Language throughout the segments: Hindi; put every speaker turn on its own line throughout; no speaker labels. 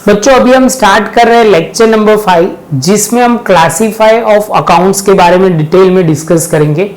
बच्चों अभी हम स्टार्ट कर रहे हैं लेक्चर नंबर 5, जिसमें हम क्लासीफाई ऑफ अकाउंट्स के बारे में डिटेल में डिस्कस करेंगे।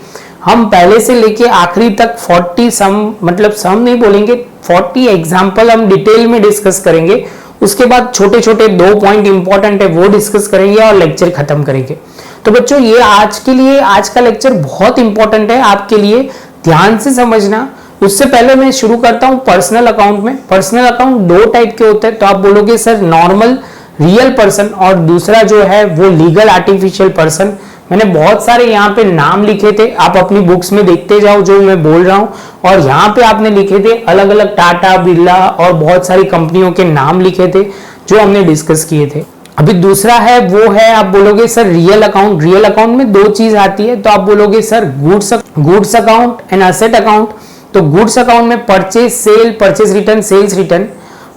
हम पहले से लेके आखिरी तक 40 सम, मतलब सम नहीं बोलेंगे, 40 एग्जाम्पल हम डिटेल में डिस्कस करेंगे। उसके बाद छोटे छोटे 2 पॉइंट इंपॉर्टेंट है वो डिस्कस करेंगे और लेक्चर खत्म करेंगे। तो बच्चों ये आज के लिए आज का लेक्चर बहुत इंपॉर्टेंट है आपके लिए, ध्यान से समझना। उससे पहले मैं शुरू करता हूं पर्सनल अकाउंट में। पर्सनल अकाउंट 2 टाइप के होते हैं, तो आप बोलोगे सर नॉर्मल रियल पर्सन और दूसरा जो है वो लीगल आर्टिफिशियल पर्सन। मैंने बहुत सारे यहाँ पे नाम लिखे थे, आप अपनी बुक्स में देखते जाओ जो मैं बोल रहा हूँ। और यहाँ पे आपने लिखे थे अलग अलग टाटा, बिरला और बहुत सारी कंपनियों के नाम लिखे थे जो हमने डिस्कस किए थे। अभी दूसरा है वो है, आप बोलोगे sir real account. Real account में 2 चीज आती है, तो आप बोलोगे sir goods account and asset account. तो गुड्स अकाउंट में purchase sale, purchase return, sales return,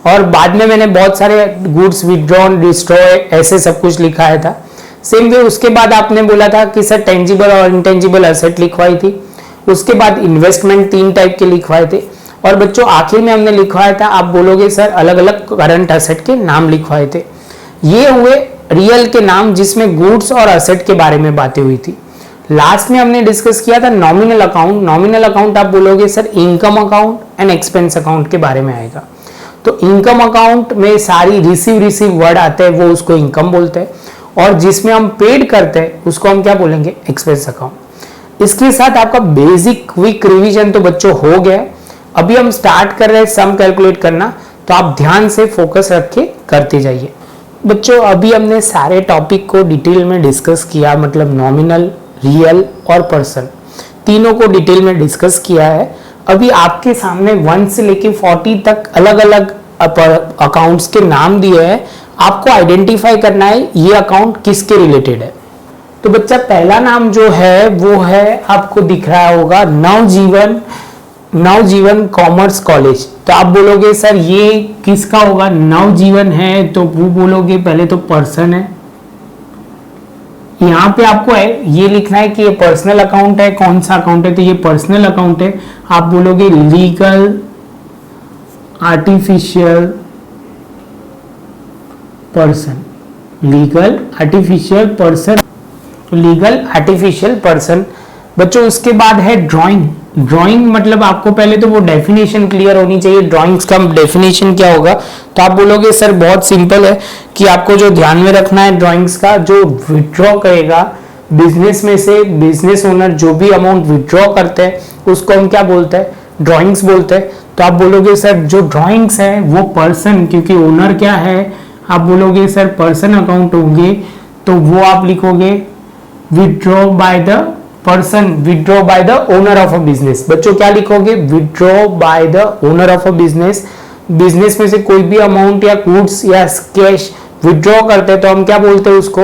और बाद में मैंने बहुत सारे गुड्स विथड्रॉन, डिस्ट्रॉय ऐसे सब कुछ लिखाया था। सेम वे उसके बाद आपने बोला था कि सर टेंजिबल और इनटेंजिबल असेट लिखवाई थी। उसके बाद इन्वेस्टमेंट 3 टाइप के लिखवाए थे। और बच्चों आखिर में हमने लिखवाया था, आप बोलोगे सर अलग अलग करंट असेट के नाम लिखवाए थे। ये हुए रियल के नाम जिसमें गुड्स और असेट के बारे में बातें हुई थी। लास्ट में हमने डिस्कस किया था नॉमिनल अकाउंट। नॉमिनल अकाउंट आप बोलोगे sir income account and expense account के बारे में आएगा। तो इनकम अकाउंट में सारी रिसीव वर्ड आते हैं, वो उसको इनकम बोलते हैं, और जिसमें हम पेड करते हैं उसको हम क्या बोलेंगे, एक्सपेंस अकाउंट। इसके साथ आपका बेसिक क्विक रिवीजन तो बच्चों हो गया। अभी हम स्टार्ट कर रहे हैं सम कैलकुलेट करना, तो आप ध्यान से फोकस रख के करते जाइए। बच्चों अभी हमने सारे टॉपिक को डिटेल में डिस्कस किया, मतलब नॉमिनल, रियल और पर्सन तीनों को डिटेल में डिस्कस किया है। अभी आपके सामने 1 से लेके 40 तक अलग अलग अकाउंट्स के नाम दिए हैं, आपको आइडेंटिफाई करना है ये अकाउंट किसके रिलेटेड है। तो बच्चा पहला नाम जो है वो है, आपको दिख रहा होगा नवजीवन कॉमर्स कॉलेज। तो आप बोलोगे सर ये किसका होगा, नवजीवन है, तो वो बोलोगे पहले तो पर्सन है। यहाँ पे आपको है ये लिखना है कि ये पर्सनल अकाउंट है। कौन सा अकाउंट है, तो ये पर्सनल अकाउंट है। आप बोलोगे legal artificial person, legal artificial person, legal artificial person. बच्चों उसके बाद है ड्राइंग। ड्राइंग मतलब आपको पहले तो वो डेफिनेशन क्लियर होनी चाहिए, ड्राइंग्स का डेफिनेशन क्या होगा। तो आप बोलोगे सर बहुत सिंपल है कि आपको जो ध्यान में रखना है ड्राइंग्स का, जो विथड्रॉ करेगा बिजनेस में से, बिजनेस ओनर जो भी अमाउंट विथड्रॉ करते हैं उसको हम क्या बोलते हैं, ड्राइंग्स बोलते हैं। तो आप बोलोगे सर जो ड्राइंग्स है वो पर्सन, क्योंकि ओनर क्या है, आप बोलोगे सर पर्सन अकाउंट होंगे, तो वो आप लिखोगे withdraw by the person, withdraw by the owner of a business. बच्चों क्या लिखोगे, withdraw by the owner of a business. Business में से कोई भी अमाउंट या गुड्स या कैश विथड्रॉ करते हैं तो हम क्या बोलते हैं उसको,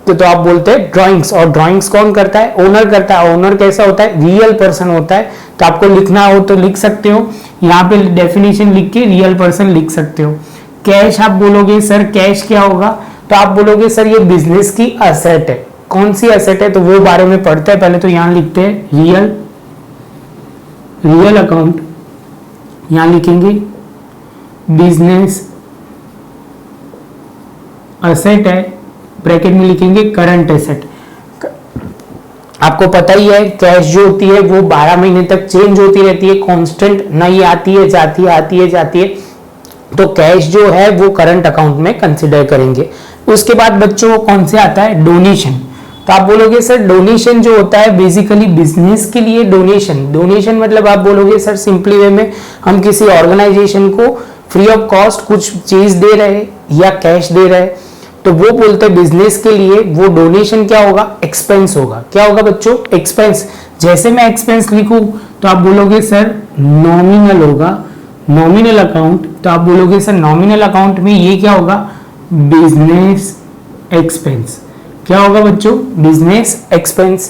तो आप बोलते हैं ड्राइंग्स। और ड्राइंग्स कौन करता है, ओनर करता है। ओनर कैसा होता है, रियल पर्सन होता है। तो आपको लिखना हो तो लिख सकते हो, यहाँ पे डेफिनेशन लिख के रियल पर्सन लिख सकते हो। कैश आप बोलोगे सर कैश क्या होगा, तो आप बोलोगे सर ये बिजनेस की असेट है। कौन सी असेट है, तो वो बारे में पढ़ते हैं। पहले तो यहां लिखते हैं रियल अकाउंट, यहां लिखेंगे बिजनेस असेट है, ब्रैकेट में लिखेंगे करंट एसेट। आपको पता ही है कैश जो होती है वो 12 महीने तक चेंज होती रहती है, कांस्टेंट नहीं आती है, जाती है, आती है, जाती है। तो कैश जो है वो करंट अकाउंट में कंसिडर करेंगे। उसके बाद बच्चों कौन से आता है, डोनेशन। तो आप बोलोगे सर डोनेशन जो होता है बेसिकली बिजनेस के लिए डोनेशन। डोनेशन मतलब आप बोलोगे सर सिंपली वे में हम किसी ऑर्गेनाइजेशन को फ्री ऑफ कॉस्ट कुछ चीज दे रहे या कैश दे रहे, तो वो बोलते हैं बिजनेस के लिए वो डोनेशन क्या होगा, एक्सपेंस होगा। क्या होगा बच्चों, एक्सपेंस। जैसे मैं एक्सपेंस लिखूं तो आप बोलोगे सर नॉमिनल होगा, नॉमिनल अकाउंट। तो आप बोलोगे सर नॉमिनल अकाउंट में ये क्या होगा, बिजनेस एक्सपेंस। क्या होगा बच्चों, बिजनेस एक्सपेंस।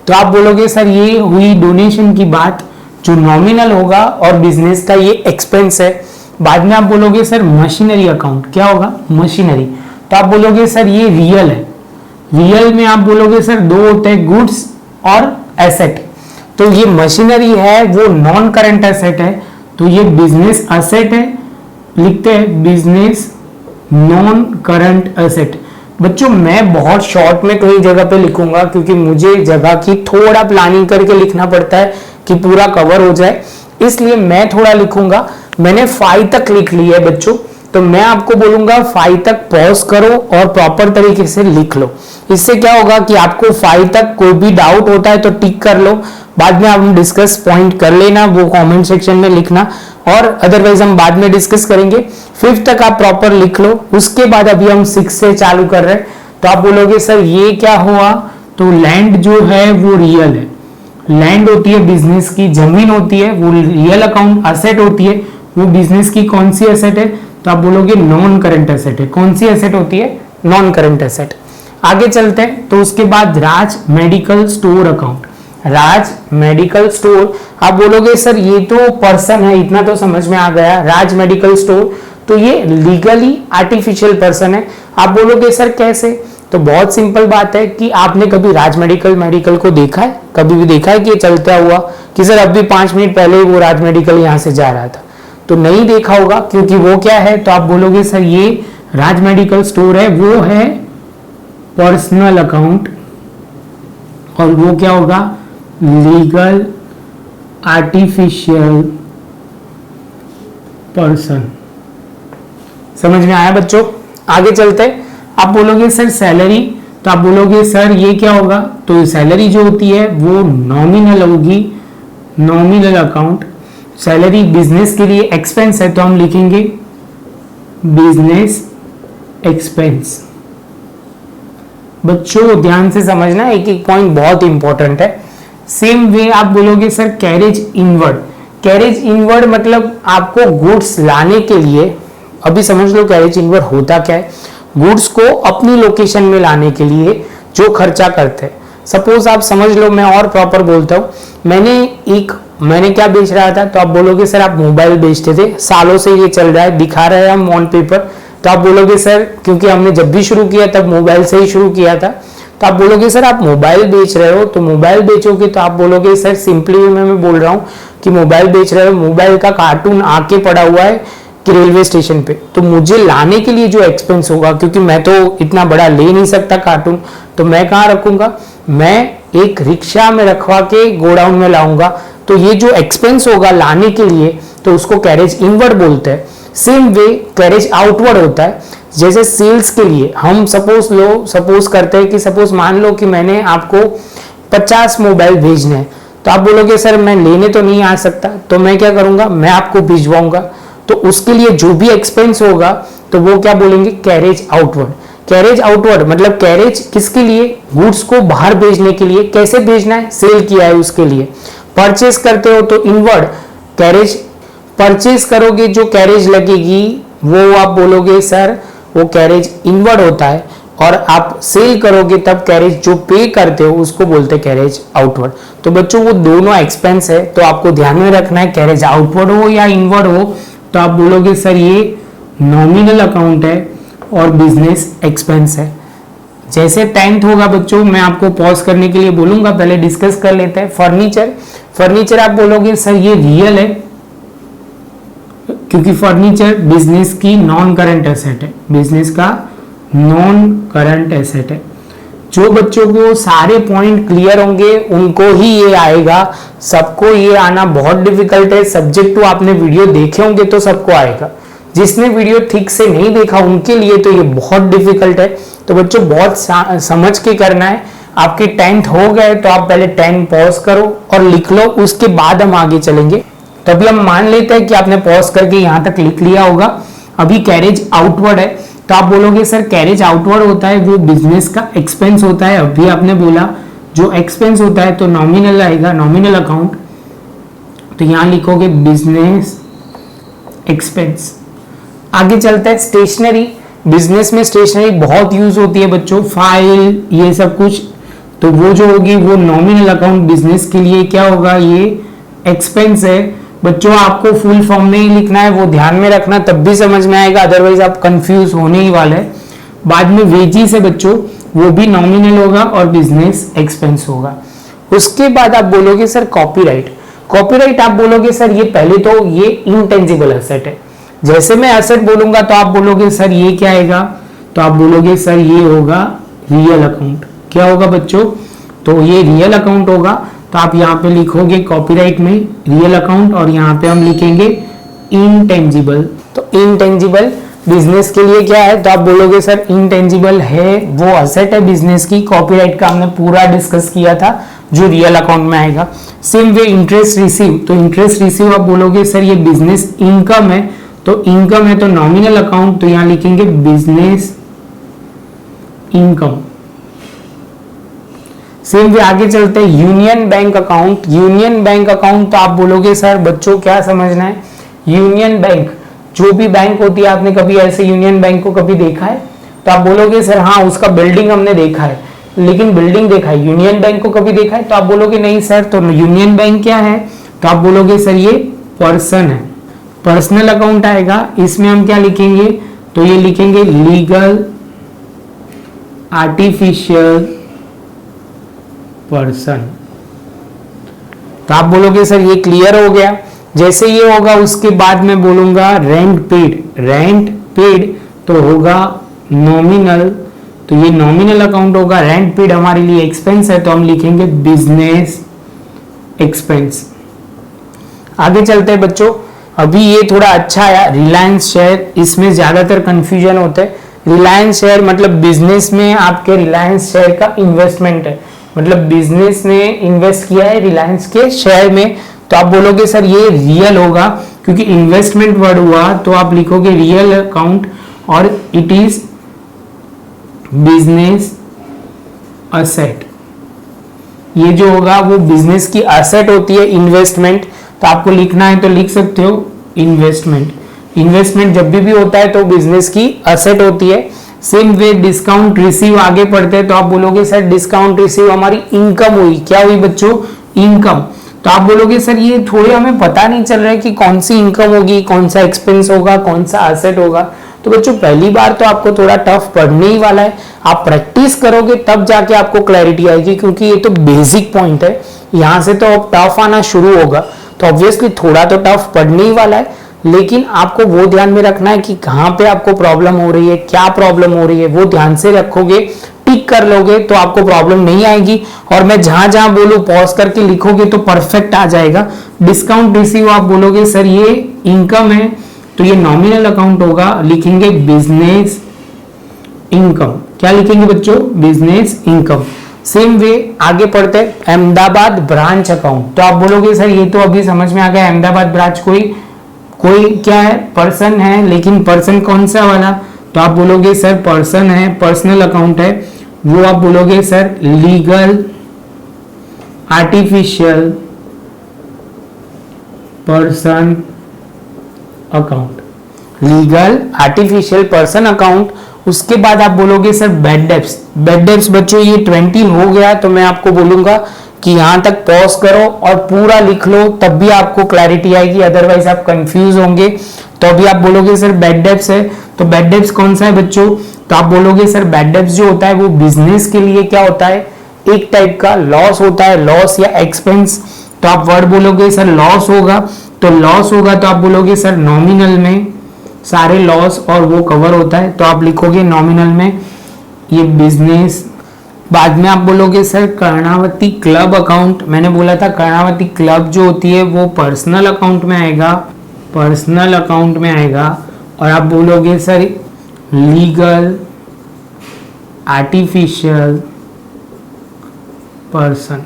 तो आप बोलोगे सर ये हुई डोनेशन की बात, जो नॉमिनल होगा और बिजनेस का ये एक्सपेंस है। बाद में आप बोलोगे सर मशीनरी अकाउंट, क्या होगा, मशीनरी। तो आप बोलोगे सर ये रियल है। रियल में आप बोलोगे सर 2 होते हैं, गुड्स और एसेट। तो ये मशीनरी है वो नॉन करंट एसेट है, तो ये बिजनेस एसेट है, लिखते हैं बिजनेस नॉन करंट एसेट। बच्चों मैं बहुत शॉर्ट में कई जगह पे लिखूंगा क्योंकि मुझे जगह की थोड़ा प्लानिंग करके लिखना पड़ता है कि पूरा कवर हो जाए, इसलिए मैं थोड़ा लिखूंगा। मैंने 5 तक लिख लिया है बच्चों, तो मैं आपको बोलूंगा 5 तक पॉज करो और प्रॉपर तरीके से लिख लो। इससे क्या होगा कि आपको 5 तक कोई भी डाउट होता है तो टिक कर लो, बाद में हम डिस्कस पॉइंट कर लेना, वो कमेंट सेक्शन में लिखना, और अदरवाइज हम बाद में डिस्कस करेंगे। 5 तक आप प्रॉपर लिख लो। उसके बाद अभी हम 6 से चालू कर रहे हैं। तो आप बोलोगे सर ये क्या हुआ, तो लैंड जो है वो रियल है। लैंड होती है बिजनेस की, जमीन होती है वो रियल अकाउंट असेट होती है, वो बिजनेस की कौन सी एसेट है, तो आप बोलोगे नॉन करंट एसेट है। कौन सी एसेट होती है, नॉन करंट एसेट। आगे चलते हैं। तो उसके बाद राज मेडिकल स्टोर अकाउंट, राज मेडिकल स्टोर, आप बोलोगे सर ये तो पर्सन है, इतना तो समझ में आ गया, राज मेडिकल स्टोर, तो ये लीगली आर्टिफिशियल पर्सन है। आप बोलोगे सर कैसे, तो बहुत सिंपल बात है कि आपने कभी राज मेडिकल को देखा है, कभी भी देखा है कि ये चलता हुआ, कि सर अभी 5 मिनट पहले ही वो राज मेडिकल यहां से जा रहा था, तो नहीं देखा होगा क्योंकि वो क्या है, तो आप बोलोगे सर ये राज मेडिकल स्टोर है, वो है पर्सनल अकाउंट, और वो क्या होगा, लीगल आर्टिफिशियल पर्सन। समझ में आया बच्चों। आगे चलते हैं। आप बोलोगे सर सैलरी, तो आप बोलोगे सर ये क्या होगा, तो सैलरी जो होती है वो नॉमिनल होगी, नॉमिनल अकाउंट। सैलरी बिजनेस के लिए एक्सपेंस है, तो हम लिखेंगे बिजनेस एक्सपेंस। बच्चों ध्यान से समझना, एक एक पॉइंट बहुत इंपॉर्टेंट है। सेम वे आप बोलोगे sir carriage inward, carriage inward मतलब आपको गुड्स लाने के लिए, अभी समझ लो कैरेज इनवर्ड होता क्या है, गुड्स को अपनी लोकेशन में लाने के लिए जो खर्चा करते हैं। सपोज आप समझ लो, मैं और प्रॉपर बोलता हूँ, मैंने क्या बेच रहा था, तो आप बोलोगे सर आप मोबाइल बेचते थे, सालों से ये चल रहा है, दिखा रहे हैं हम ऑन पेपर, तो आप बोलोगे सर क्योंकि हमने जब भी शुरू किया तब मोबाइल से ही शुरू किया था, तो आप बोलोगे सर आप मोबाइल बेच रहे हो, तो मोबाइल बेचोगे तो आप बोलोगे सर सिंपली मैं बोल रहा हूँ कि मोबाइल बेच रहे हो, मोबाइल का कार्टून आके पड़ा हुआ है कि रेलवे स्टेशन पे, तो मुझे लाने के लिए जो एक्सपेंस होगा, क्योंकि मैं तो इतना बड़ा ले नहीं सकता कार्टून, तो मैं कहाँ रखूंगा, मैं एक रिक्शा में रखवा के गोडाउन में लाऊंगा, तो ये जो एक्सपेंस होगा लाने के लिए, तो उसको कैरेज इनवर्ड बोलते हैं। सेम वे कैरेज आउटवर्ड होता है, जैसे सेल्स के लिए हम सपोज करते हैं कि सपोज मान लो कि मैंने आपको 50 मोबाइल भेजने हैं, तो आप बोलोगे सर मैं लेने तो नहीं आ सकता, तो मैं क्या करूंगा, मैं आपको भिजवाऊंगा, तो उसके लिए जो भी एक्सपेंस होगा तो वो क्या बोलेंगे, कैरेज आउटवर्ड। कैरेज आउटवर्ड मतलब कैरेज किसके लिए, गुड्स को बाहर भेजने के लिए, कैसे भेजना है, सेल किया है उसके लिए। परचेस करते हो तो इनवर्ड कैरेज, परचेस करोगे जो कैरेज लगेगी वो आप बोलोगे सर वो कैरेज इनवर्ड होता है, और आप सेल करोगे तब कैरेज जो पे करते हो उसको बोलते हैं कैरेज आउटवर्ड। तो बच्चों वो दोनों एक्सपेंस है, तो आपको ध्यान में रखना है, कैरेज आउटवर्ड हो या इनवर्ड हो, तो आप बोलोगे सर ये नॉमिनल अकाउंट है और बिजनेस एक्सपेंस है। जैसे 10th होगा बच्चों, मैं आपको पॉज करने के लिए बोलूंगा, पहले डिस्कस कर लेते हैं। फर्नीचर आप बोलोगे सर ये रियल है, क्योंकि फर्नीचर बिजनेस की नॉन करंट एसेट है, बिजनेस का नॉन करंट एसेट है। जो बच्चों को सारे पॉइंट क्लियर होंगे उनको ही ये आएगा, सबको ये आना बहुत डिफिकल्ट है। सब्जेक्ट टू आपने वीडियो देखे होंगे तो सबको आएगा, जिसने वीडियो ठीक से नहीं देखा उनके लिए तो ये बहुत डिफिकल्ट है। तो बच्चों बहुत समझ के करना है। आपके 10th हो गए तो आप पहले 10 पॉज करो और लिख लो, उसके बाद हम आगे चलेंगे। तभी हम मान लेते हैं कि आपने पॉज करके यहां तक लिख लिया होगा। अभी कैरेज आउटवर्ड है, तो आप बोलोगे सर कैरेज आउटवर्ड होता है वो बिजनेस का एक्सपेंस होता है। अभी आपने बोला जो एक्सपेंस होता है तो नॉमिनल आएगा, नॉमिनल अकाउंट, तो यहां लिखोगे बिजनेस एक्सपेंस। आगे चलता है स्टेशनरी। बिजनेस में स्टेशनरी बहुत यूज होती है बच्चों, फाइल ये सब कुछ, तो वो जो होगी वो नॉमिनल अकाउंट बिजनेस के लिए क्या होगा, ये एक्सपेंस है। बच्चों आपको फुल फॉर्म में ही लिखना है, वो ध्यान में रखना, तब भी समझ में आएगा, अदरवाइज आप कंफ्यूज होने ही वाले हैं। बाद में वेजीज है बच्चों, वो भी नॉमिनल होगा और बिजनेस एक्सपेंस होगा। उसके बाद आप बोलोगे सर कॉपीराइट। कॉपीराइट आप बोलोगे सर ये पहले तो ये इनटेंजिबल एसेट है, जैसे मैं एसेट बोलूंगा तो आप बोलोगे सर ये क्या आएगा, तो आप बोलोगे सर ये होगा रियल अकाउंट। क्या होगा बच्चों, तो ये रियल अकाउंट होगा। तो आप यहाँ पे लिखोगे कॉपीराइट में रियल अकाउंट और यहाँ पे हम लिखेंगे इनटेंजिबल। तो इनटेंजिबल बिजनेस के लिए क्या है, तो आप बोलोगे सर इनटेंजिबल है वो असेट है बिजनेस की। कॉपीराइट का हमने पूरा डिस्कस किया था जो रियल अकाउंट में आएगा। सेम वे इंटरेस्ट रिसीव, तो इंटरेस्ट रिसीव आप बोलोगे सर ये बिजनेस इनकम है, तो इनकम है तो नॉमिनल अकाउंट, तो यहां लिखेंगे बिजनेस इनकम। सेम वे आगे चलते हैं union bank account. Union bank account तो आप बोलोगे सर बच्चों क्या समझना है, यूनियन बैंक जो भी बैंक होती है, आपने कभी ऐसे यूनियन बैंक को कभी देखा है, तो आप बोलोगे सर हाँ उसका बिल्डिंग हमने देखा है, लेकिन बिल्डिंग देखा है, यूनियन बैंक को कभी देखा है, तो आप बोलोगे नहीं सर। तो यूनियन बैंक क्या है, तो आप बोलोगे सर ये पर्सन है, पर्सनल अकाउंट आएगा। इसमें हम क्या लिखेंगे, तो ये लिखेंगे लीगल आर्टिफिशियल पर्सन। तो आप बोलोगे सर ये क्लियर हो गया। जैसे ये होगा उसके बाद मैं बोलूंगा रेंट पेड। रेंट पेड तो होगा नॉमिनल, तो ये नॉमिनल अकाउंट होगा। रेंट पेड हमारे लिए एक्सपेंस है तो हम लिखेंगे बिजनेस एक्सपेंस। आगे चलते हैं बच्चों, अभी ये थोड़ा अच्छा आया रिलायंस शेयर, इसमें ज्यादातर कंफ्यूजन होता है। रिलायंस शेयर मतलब बिजनेस में आपके रिलायंस शेयर का इन्वेस्टमेंट है, मतलब बिजनेस ने इन्वेस्ट किया है रिलायंस के शेयर में, तो आप बोलोगे सर ये रियल होगा क्योंकि इन्वेस्टमेंट वर्ड हुआ, तो आप लिखोगे रियल अकाउंट और इट इज बिजनेस असेट। ये जो होगा वो बिजनेस की असेट होती है इन्वेस्टमेंट, तो आपको लिखना है तो लिख सकते हो इन्वेस्टमेंट। इन्वेस्टमेंट जब भी होता है तो बिजनेस की असेट होती है। सेम वे डिस्काउंट रिसीव आगे पढ़ते हैं, तो आप बोलोगे सर डिस्काउंट रिसीव हमारी इनकम हुई। क्या हुई बच्चों, इनकम। तो आप बोलोगे सर ये थोड़े हमें पता नहीं चल रहा है कि कौन सी इनकम होगी, कौन सा एक्सपेंस होगा, कौन सा एसेट होगा। तो बच्चों पहली बार तो आपको थोड़ा टफ पढ़ने ही वाला है, आप प्रैक्टिस करोगे तब जाके आपको क्लैरिटी आएगी, क्योंकि ये तो बेसिक पॉइंट है, यहाँ से तो अब टफ आना शुरू होगा, तो ऑब्वियसली थोड़ा तो टफ पढ़ने ही वाला है। लेकिन आपको वो ध्यान में रखना है कि कहाँ पे आपको प्रॉब्लम हो रही है, क्या प्रॉब्लम हो रही है, वो ध्यान से रखोगे, टिक कर लोगे तो आपको प्रॉब्लम नहीं आएगी। और मैं जहां जहां बोलूं पॉज करके लिखोगे तो परफेक्ट आ जाएगा। डिस्काउंट रिसीव आप बोलोगे सर ये इनकम है, तो ये नॉमिनल अकाउंट होगा, लिखेंगे बिजनेस इनकम। क्या लिखेंगे बच्चों, बिजनेस इनकम। सेम वे आगे पढ़ते हैं अहमदाबाद ब्रांच अकाउंट। तो आप बोलोगे सर ये तो अभी समझ में आ गया, अहमदाबाद ब्रांच कोई क्या है, पर्सन है, लेकिन पर्सन कौन सा वाला, तो आप बोलोगे सर पर्सन है, पर्सनल अकाउंट है, वो आप बोलोगे sir legal artificial person account. Legal artificial person account. उसके बाद आप बोलोगे sir bad debts. Bad debts बच्चों ये 20 हो गया, तो मैं आपको बोलूंगा कि यहां तक पॉज करो और पूरा लिख लो, तब भी आपको क्लैरिटी आएगी, अदरवाइज आप कंफ्यूज होंगे। तो अभी आप बोलोगे सर बैड डेब्ट्स है, तो बैड डेब्ट्स कौन सा है बच्चों, तो आप बोलोगे सर बैड डेब्ट्स जो होता है वो बिजनेस के लिए क्या होता है, एक टाइप का लॉस होता है, लॉस या एक्सपेंस। तो आप वर्ड बोलोगे सर लॉस होगा, तो लॉस होगा तो आप बोलोगे सर नॉमिनल में सारे लॉस और वो कवर होता है, तो आप लिखोगे नॉमिनल में ये बिजनेस। बाद में आप बोलोगे सर कर्णावती क्लब अकाउंट। मैंने बोला था कर्णावती क्लब जो होती है वो पर्सनल अकाउंट में आएगा, पर्सनल अकाउंट में आएगा। और आप बोलोगे sir legal artificial person.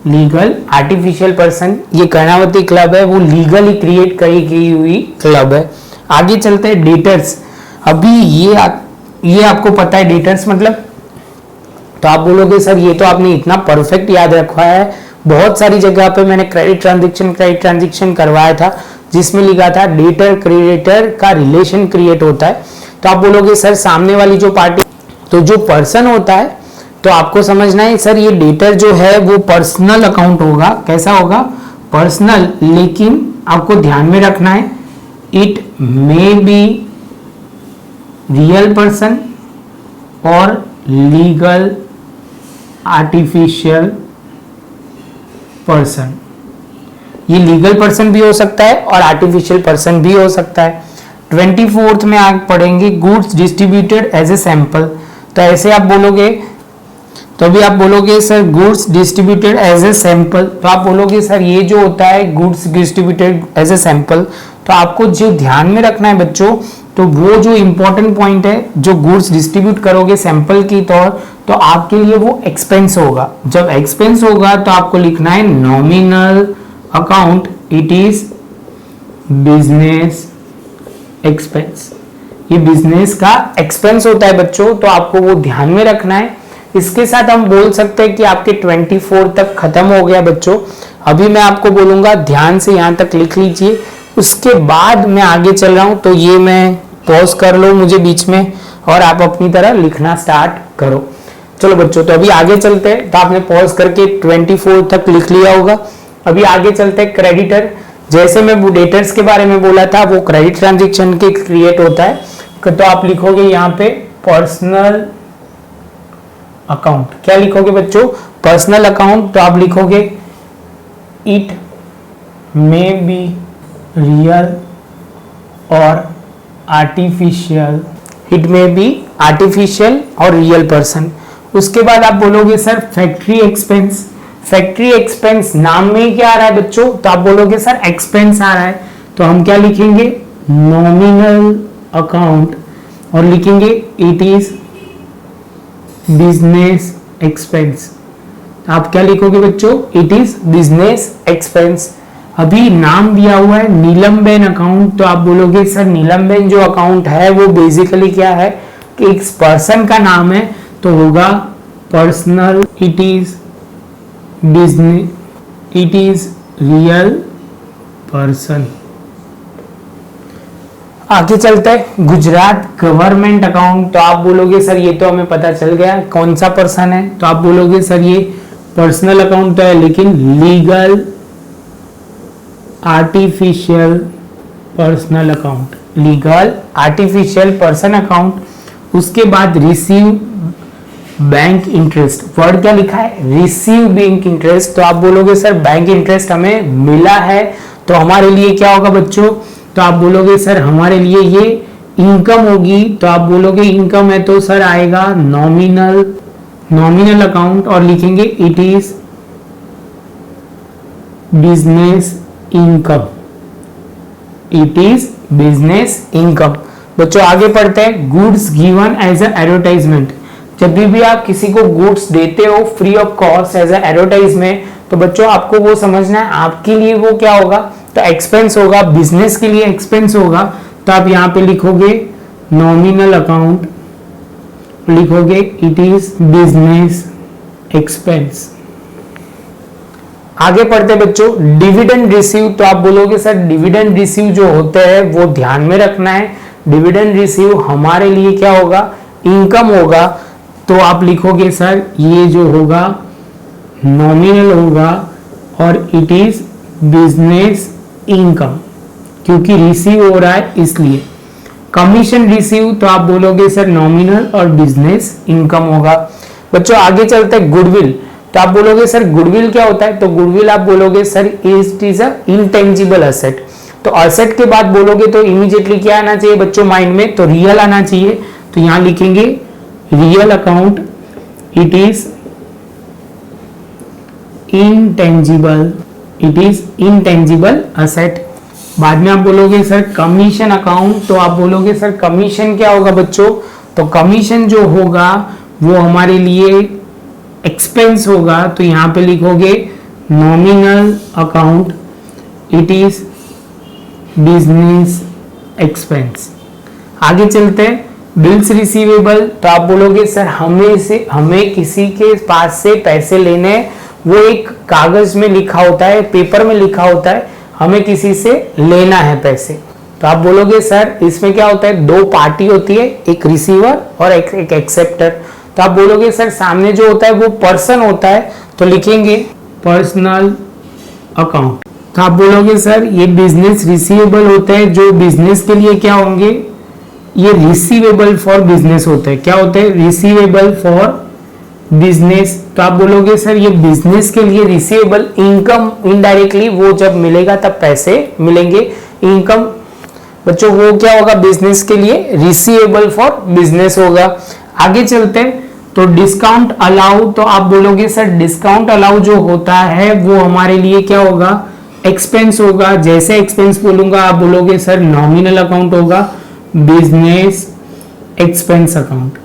Legal artificial person, ये कर्णावती क्लब है, वो लीगली क्रिएट करी गई हुई क्लब है। आगे चलते हैं डेटर्स। अभी ये आपको पता है डेटर्स मतलब, तो आप बोलोगे सर ये तो आपने इतना परफेक्ट याद रखा है, बहुत सारी जगह पे मैंने क्रेडिट ट्रांजैक्शन करवाया था जिसमें लिखा था डेटर क्रेडिटर का रिलेशन क्रिएट होता है। तो आप बोलोगे सर सामने वाली जो पार्टी, तो जो पर्सन होता है, तो आपको समझना है सर ये डेटर जो है वो पर्सनल अकाउंट होगा। कैसा होगा, पर्सनल, लेकिन आपको ध्यान में रखना है it may be real person और लीगल आर्टिफिशियल पर्सन। ये लीगल पर्सन भी हो सकता है और आर्टिफिशियल पर्सन भी हो सकता है। 24th में आगे पढ़ेंगे goods distributed as a sample. तो ऐसे आप बोलोगे, तो अभी आप बोलोगे sir goods distributed as a sample, तो आप बोलोगे सर ये जो होता है goods distributed as a sample, तो आपको जो ध्यान में रखना है बच्चों, तो वो जो इंपॉर्टेंट पॉइंट है, जो गुड्स डिस्ट्रीब्यूट करोगे सैंपल की तौर, तो आपके लिए वो एक्सपेंस होगा। जब एक्सपेंस होगा तो आपको लिखना है nominal account, it is business expense. ये बिजनेस का एक्सपेंस होता है बच्चों, तो आपको वो ध्यान में रखना है। इसके साथ हम बोल सकते हैं कि आपके 24 तक खत्म हो गया बच्चों। अभी मैं आपको बोलूंगा ध्यान से यहां तक लिख लीजिए, उसके बाद मैं आगे चल रहा हूं, तो ये मैं पॉज कर लो मुझे बीच में और आप अपनी तरह लिखना स्टार्ट करो। चलो बच्चों, तो अभी आगे चलते हैं। तो आपने पॉज करके 24 तक लिख लिया होगा। अभी आगे चलते हैं क्रेडिटर। जैसे मैं डेटर्स के बारे में बोला था, वो क्रेडिट ट्रांजेक्शन के क्रिएट होता है, तो आप लिखोगे यहाँ पे पर्सनल अकाउंट। क्या लिखोगे बच्चों? Personal account. तो आप लिखोगे इट मे बी रियल और artificial, it may be artificial और रियल पर्सन। उसके बाद आप बोलोगे sir factory expense. Factory expense नाम में ही क्या आ रहा है बच्चों? तो आप बोलोगे सर एक्सपेंस आ रहा है, तो हम क्या लिखेंगे? नॉमिनल अकाउंट और लिखेंगे इट इज बिजनेस एक्सपेंस। आप क्या लिखोगे बच्चों? It is business expense. अभी नाम दिया हुआ है नीलमबेन अकाउंट, तो आप बोलोगे सर नीलमबेन जो अकाउंट है वो बेसिकली क्या है कि एक पर्सन का नाम है, तो होगा personal, it is business, it is real person. आगे चलते हैं गुजरात गवर्नमेंट अकाउंट। तो आप बोलोगे सर ये तो हमें पता चल गया कौन सा पर्सन है, तो आप बोलोगे सर ये पर्सनल अकाउंट तो है, लेकिन legal artificial personal account, legal artificial person account. उसके बाद रिसीव बैंक इंटरेस्ट। वर्ड क्या लिखा है? Receive bank interest. तो आप बोलोगे सर बैंक इंटरेस्ट हमें मिला है, तो हमारे लिए क्या होगा बच्चों? तो आप बोलोगे सर हमारे लिए ये इनकम होगी, तो आप बोलोगे इनकम है तो सर आएगा नॉमिनल, नॉमिनल अकाउंट और लिखेंगे it is business income, it is business income. बच्चों आगे पढ़ते हैं goods given as a advertisement. जब भी आप किसी को गुड्स देते हो free of cost as a advertisement, तो बच्चों आपको वो समझना है आपके लिए वो क्या होगा? तो एक्सपेंस होगा, बिजनेस के लिए एक्सपेंस होगा। तो आप यहाँ पे लिखोगे नॉमिनल अकाउंट, लिखोगे इट इज बिजनेस एक्सपेंस। आगे पढ़ते बच्चों डिविडेंड रिसीव। तो आप बोलोगे सर डिविडेंड रिसीव जो होते हैं वो ध्यान में रखना है। डिविडेंड रिसीव हमारे लिए क्या होगा? इनकम होगा। तो आप लिखोगे सर ये जो होगा नॉमिनल होगा और इट इज बिजनेस इनकम, क्योंकि रिसीव हो रहा है इसलिए। कमीशन रिसीव, तो आप बोलोगे सर नॉमिनल और बिजनेस इनकम होगा। बच्चों आगे चलते हैं गुडविल। तो आप बोलोगे सर गुडविल क्या होता है? तो गुडविल आप बोलोगे sir it is a intangible asset. तो असेट के बाद बोलोगे तो इमीडिएटली क्या आना चाहिए बच्चों माइंड में? तो रियल आना चाहिए। तो यहां लिखेंगे real account, it is intangible, it is intangible asset. बाद में आप बोलोगे सर कमीशन अकाउंट। तो आप बोलोगे सर कमीशन क्या होगा बच्चों? तो कमीशन जो होगा वो हमारे लिए एक्सपेंस होगा। तो यहां पे लिखोगे nominal account, it is business expense. आगे चलते हैं बिल्स रिसीवेबल। तो आप बोलोगे सर हमें किसी के पास से पैसे लेने, वो एक कागज में लिखा होता है, पेपर में लिखा होता है, हमें किसी से लेना है पैसे। तो आप बोलोगे सर इसमें क्या होता है? दो पार्टी होती है, एक रिसीवर और एक एक्सेप्टर। तो आप बोलोगे सर सामने जो होता है वो पर्सन होता है, तो लिखेंगे पर्सनल अकाउंट। तो आप बोलोगे सर ये बिजनेस रिसीवेबल होता है, जो बिजनेस के लिए क्या होंगे? ये रिसीवेबल फॉर बिजनेस होता है। क्या होता है? रिसीवेबल फॉर बिजनेस, तो आप बोलोगे सर ये बिजनेस के लिए रिसीवेबल इनकम, इनडायरेक्टली वो जब मिलेगा तब पैसे मिलेंगे, इनकम बच्चों वो क्या होगा बिजनेस के लिए, रिसीवेबल फॉर बिजनेस होगा। आगे चलते हैं, तो डिस्काउंट अलाउ, तो आप बोलोगे सर डिस्काउंट अलाउ जो होता है वो हमारे लिए क्या होगा, एक्सपेंस होगा। जैसे एक्सपेंस बोलूंगा आप बोलोगे सर नॉमिनल अकाउंट होगा, बिजनेस एक्सपेंस अकाउंट।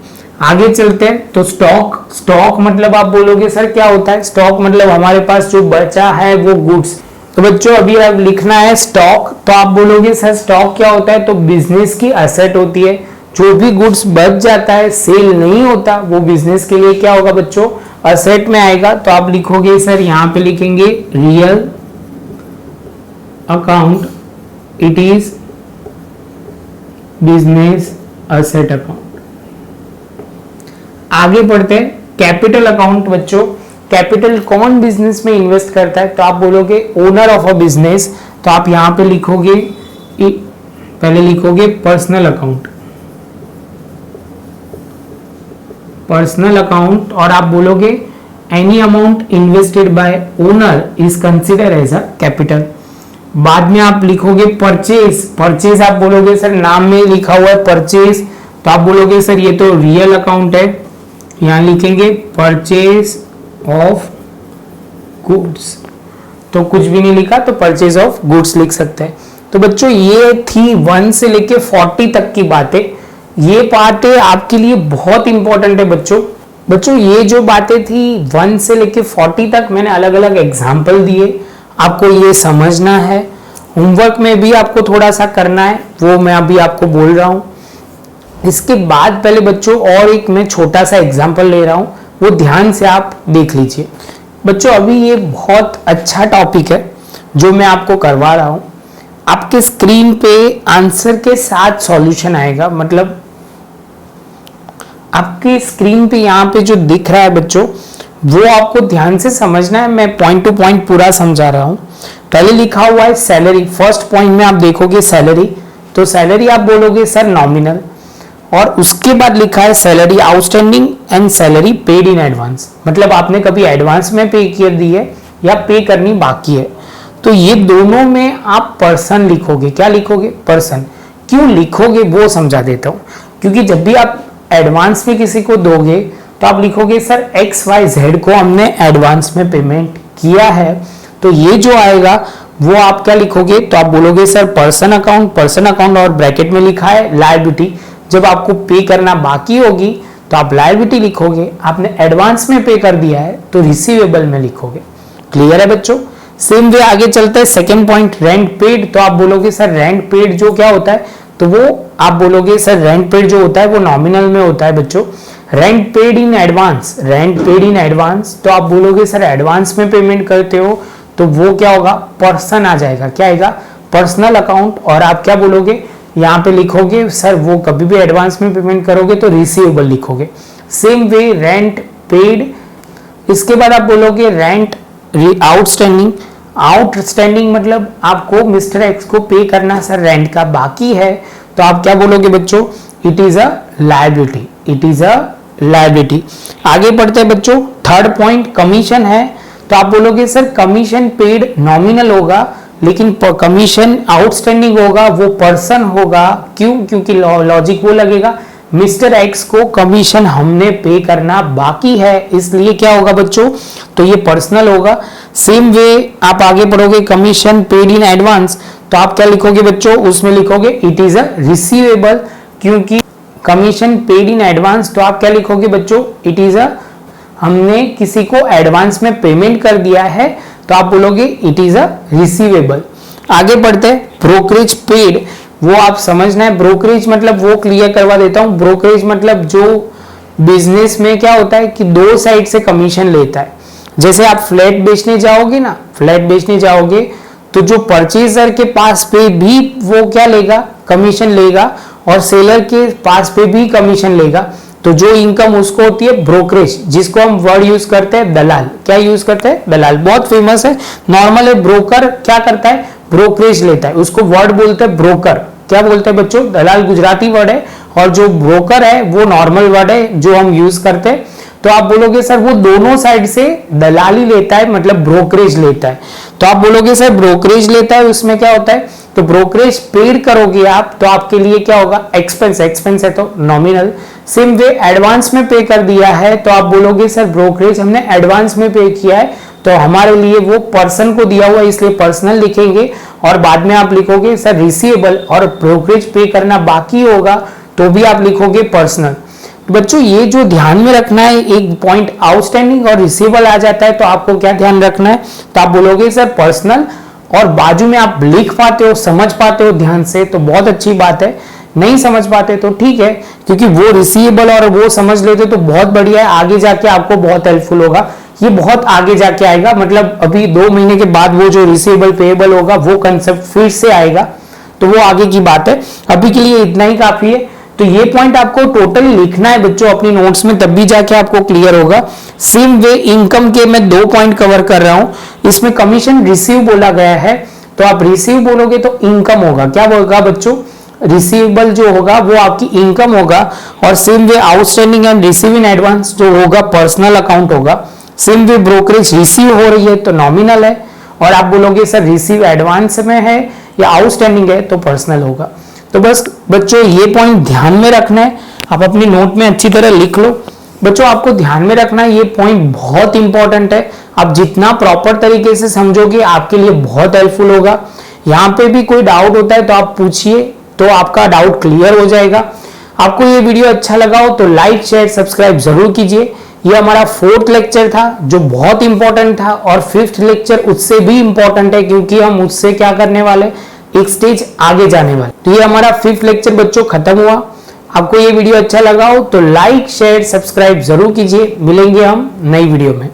आगे चलते हैं, तो स्टॉक, स्टॉक मतलब आप बोलोगे सर क्या होता है, स्टॉक मतलब हमारे पास जो बचा है वो गुड्स। तो बच्चों अभी अब लिखना है स्टॉक, तो आप बोलोगे सर स्टॉक क्या होता है, तो बिजनेस की एसेट होती है। जो भी गुड्स बच जाता है, सेल नहीं होता, वो बिजनेस के लिए क्या होगा बच्चों, एसेट में आएगा। तो आप लिखोगे सर यहां पे लिखेंगे real account, it is business asset account. आगे बढ़ते हैं, कैपिटल अकाउंट बच्चों, कैपिटल कौन बिजनेस में इन्वेस्ट करता है, तो आप बोलोगे ओनर ऑफ अ बिजनेस। तो आप यहां पे लिखोगे, पहले लिखोगे पर्सनल अकाउंट, पर्सनल अकाउंट, और आप बोलोगे any amount invested by owner is consider as a capital. बाद में आप लिखोगे परचेज, परचेज आप बोलोगे सर नाम में लिखा हुआ है परचेज, तो आप बोलोगे सर ये तो रियल अकाउंट है, यहां लिखेंगे परचेज ऑफ गुड्स। तो कुछ भी नहीं लिखा तो परचेज ऑफ गुड्स लिख सकते हैं। तो बच्चों ये थी 1 से लेके 40 तक की बातें। ये बातें आपके लिए बहुत इंपॉर्टेंट है बच्चों। बच्चों ये जो बातें थी 1 से लेके 40 तक मैंने अलग अलग एग्जाम्पल दिए, आपको ये समझना है। होमवर्क में भी आपको थोड़ा सा करना है, वो मैं अभी आपको बोल रहा हूं। इसके बाद पहले बच्चों और एक मैं छोटा सा एग्जाम्पल ले रहा हूं, वो ध्यान से आप देख लीजिए। बच्चों अभी ये बहुत अच्छा टॉपिक है जो मैं आपको करवा रहा हूं। आपके स्क्रीन पे आंसर के साथ सॉल्यूशन आएगा, मतलब आपके स्क्रीन पे यहाँ पे जो दिख रहा है बच्चों वो आपको ध्यान से समझना है। मैं पॉइंट टू पॉइंट पूरा समझा रहा हूं। पहले लिखा हुआ है सैलरी, फर्स्ट पॉइंट में आप देखोगे सैलरी, तो सैलरी आप बोलोगे सर नॉमिनल, और उसके बाद लिखा है salary outstanding and salary paid in advance, मतलब आपने कभी एडवांस में पे कर दी है या पे करनी बाकी है। तो ये दोनों में आप पर्सन लिखोगे, क्या लिखोगे, पर्सन। क्यों लिखोगे वो समझा देता हूं, क्योंकि जब भी आप एडवांस में किसी को दोगे तो आप लिखोगे सर XYZ को हमने एडवांस में पेमेंट किया है, तो ये जो आएगा वो आप क्या लिखोगे, तो आप बोलोगे sir person account, person account और ब्रैकेट में लिखा है लायबिलिटी। जब आपको पे करना बाकी होगी तो आप लायबिलिटी लिखोगे, आपने एडवांस में पे कर दिया है तो रिसीवेबल में लिखोगे। क्लियर है बच्चों। सेम वे आगे चलते हैं, सेकंड पॉइंट रेंट पेड, तो आप बोलोगे सर रेंट पेड जो क्या होता है, तो वो आप बोलोगे सर रेंट पेड जो होता है वो नॉमिनल में होता है बच्चों। Rent paid in advance, rent paid in advance, तो आप बोलोगे सर एडवांस में पेमेंट करते हो तो वो क्या होगा, पर्सन आ जाएगा, क्या आएगा, पर्सनल अकाउंट। और आप क्या बोलोगे, यहाँ पे लिखोगे सर वो कभी भी एडवांस में पेमेंट करोगे तो रिसीवेबल लिखोगे। सेम वे रेंट पेड, इसके बाद आप बोलोगे रेंट आउटस्टैंडिंग, आउटस्टैंडिंग मतलब आपको मिस्टर एक्स को पे करना सर रेंट का बाकी है, तो आप क्या बोलोगे बच्चों, it is a liability, it is a liability. आगे बढ़ते हैं बच्चों, थर्ड पॉइंट कमीशन है, तो आप बोलोगे सर कमीशन पेड नॉमिनल होगा लेकिन कमीशन आउटस्टैंडिंग होगा वो पर्सन होगा। क्यों, क्योंकि लॉजिक वो लगेगा मिस्टर एक्स को कमीशन हमने पे करना बाकी है, इसलिए क्या होगा बच्चों, तो ये पर्सनल होगा। सेम वे आप आगे बढ़ोगे, कमीशन पेड इन एडवांस, तो आप क्या लिखोगे बच्चों, उसमें लिखोगे इट इज अ रिसीवेबल, क्योंकि कमीशन पेड इन एडवांस, तो आप क्या लिखोगे बच्चों, इट इज अ, हमने किसी को एडवांस में पेमेंट कर दिया है, तो आप बोलोगे इट इज अ रिसीवेबल। आगे बढ़ते हैं, ब्रोकरेज पेड, वो आप समझना है, ब्रोकरेज मतलब वो क्लियर करवा देता हूं। ब्रोकरेज मतलब जो बिजनेस में क्या होता है कि दो साइड से कमीशन लेता है। जैसे आप फ्लैट बेचने जाओगे ना, फ्लैट बेचने जाओगे तो जो परचेजर के पास पे भी वो क्या लेगा, कमीशन लेगा, और सेलर के पास पे भी कमीशन लेगा। तो जो इनकम उसको होती है ब्रोकरेज, जिसको हम वर्ड यूज करते हैं दलाल, क्या यूज करते हैं, दलाल, बहुत फेमस है, नॉर्मल है। ब्रोकर क्या करता है, ब्रोकरेज लेता है, उसको वर्ड बोलते हैं ब्रोकर। क्या बोलते हैं बच्चों, दलाल गुजराती वर्ड है और जो ब्रोकर है वो नॉर्मल वर्ड है जो हम यूज करते हैं। तो आप बोलोगे सर वो दोनों साइड से दलाली लेता है, मतलब ब्रोकरेज लेता है। तो आप बोलोगे सर ब्रोकरेज लेता है, उसमें क्या होता है, तो ब्रोकरेज पेड करोगे आप तो आपके लिए क्या होगा, एक्सपेंस, एक्सपेंस है तो नॉमिनल। सेम वे एडवांस में पे कर दिया है तो आप बोलोगे सर ब्रोकरेज हमने एडवांस में पे किया है तो हमारे लिए वो पर्सन को दिया हुआ है इसलिए पर्सनल लिखेंगे, और बाद में आप लिखोगे सर रिसीवेबल और ब्रोकरेज पे करना बाकी होगा तो भी आप लिखोगे पर्सनल। बच्चों ये जो ध्यान में रखना है, एक पॉइंट आउटस्टैंडिंग और रिसीवेबल आ जाता है तो आपको क्या ध्यान रखना है, तो आप बोलोगे सर पर्सनल, और बाजू में आप लिख पाते हो, समझ पाते हो ध्यान से तो बहुत अच्छी बात है, नहीं समझ पाते तो ठीक है, क्योंकि वो रिसीवेबल और वो समझ लेते तो बहुत बढ़िया है, आगे जाके आपको बहुत हेल्पफुल होगा। ये बहुत आगे जाके आएगा, मतलब अभी 2 महीने के बाद वो जो रिसीवेबल पेएबल होगा वो कंसेप्ट फिर से आएगा, तो वो आगे की बात है। अभी के लिए इतना ही काफी है। तो ये पॉइंट आपको टोटल लिखना है बच्चों अपनी नोट्स में, तब भी जाके आपको क्लियर होगा। सेम वे इनकम के मैं 2 पॉइंट कवर कर रहा हूं। इसमें कमीशन रिसीव बोला गया है तो आप रिसीव बोलोगे तो इनकम होगा, क्या होगा बच्चों, रिसीवेबल जो होगा वो आपकी इनकम होगा, और same way outstanding and receive in advance जो होगा पर्सनल अकाउंट होगा। सेम वे ब्रोकरेज रिसीव हो रही है तो नॉमिनल है, और आप बोलोगे सर रिसीव एडवांस में है या आउटस्टैंडिंग है तो पर्सनल होगा। तो बस बच्चों ये पॉइंट ध्यान में रखना है, आप अपनी नोट में अच्छी तरह लिख लो। बच्चों आपको ध्यान में रखना है, ये पॉइंट बहुत इंपॉर्टेंट है, आप जितना प्रॉपर तरीके से समझोगे आपके लिए बहुत हेल्पफुल होगा। यहाँ पे भी कोई डाउट होता है तो आप पूछिए, तो आपका डाउट क्लियर हो जाएगा। आपको ये वीडियो अच्छा लगा हो तो लाइक शेयर सब्सक्राइब जरूर कीजिए। ये हमारा 4th लेक्चर था जो बहुत इंपॉर्टेंट था, और 5th लेक्चर उससे भी इंपॉर्टेंट है क्योंकि हम उससे क्या करने वाले, एक स्टेज आगे जाने वाले। तो ये हमारा 5th लेक्चर बच्चों खत्म हुआ। आपको ये वीडियो अच्छा लगा हो तो लाइक शेयर सब्सक्राइब जरूर कीजिए। मिलेंगे हम नई वीडियो में।